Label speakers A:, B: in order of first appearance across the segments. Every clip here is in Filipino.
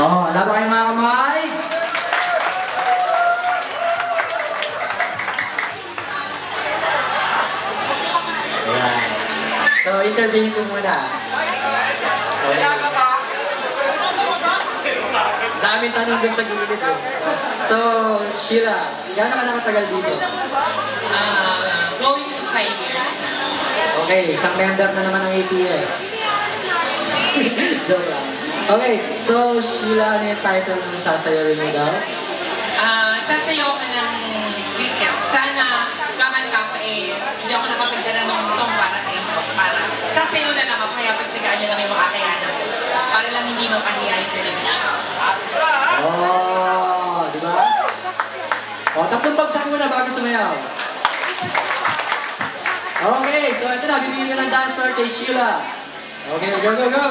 A: Oh, wala ba kayong mga kamay? Ayan. So, interviewin ko muna. Okay. Daming tanong dun sa gilid eh. So, Sheila, gaano ka nakatagal dito?
B: Going to 5 years.
A: Okay, isang member na naman ng APS. Joke lang. Okay, so Sheila, ano yung title ng sasayawin mo daw?
B: Sasayaw ka ng weekend. Sana kakanta ko hindi ako nakapagdala ng song para sa iyo. Para sasayaw na lang ako, kaya pagsagaan niyo lang yung mga kakayanan ko. Para lang hindi mapahiya yung television.
A: Oh, di ba? Oh, tatlong bagsak muna bago sumayaw. Okay, so ito na, bibigyan ko ng dance part kay Sheila. Okay, go, go, go!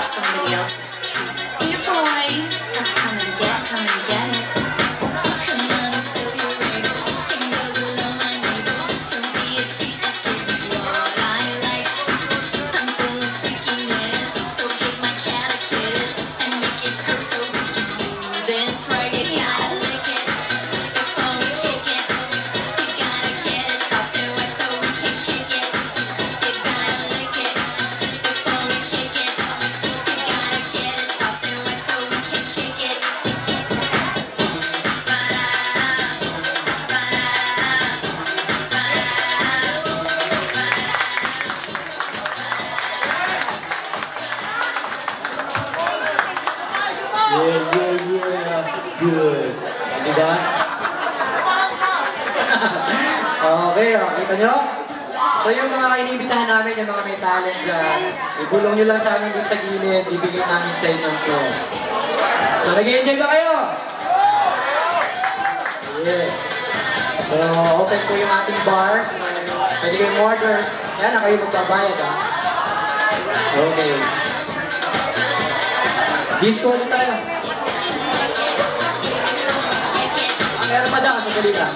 C: Somebody else's treat. Hey boy, come and get it. Come on and show your rainbow. Can go below my navel. Don't be a tease, just give me what I like. I'm full of freakiness, so give my cat a kiss and make it hurt so we can do this right. You gotta lick it before we kick it. You gotta get it soft and wet so we can kick it. You gotta lick it before we kick it.
A: Yeah. Good. Diba? Okay, kita nyo? So yung mga inibitahan namin, yung mga may talent dyan, ibulong nyo lang sa amin dito sa gilid, ibigay namin sa inyo to. So nag-i-enjoy ba kayo? Yeah. So open po yung ating bar. Pwede kayong order. Yan na kayo magbabayad ha. Okay. Disco ulit tayo. Meron pa daw sa galila.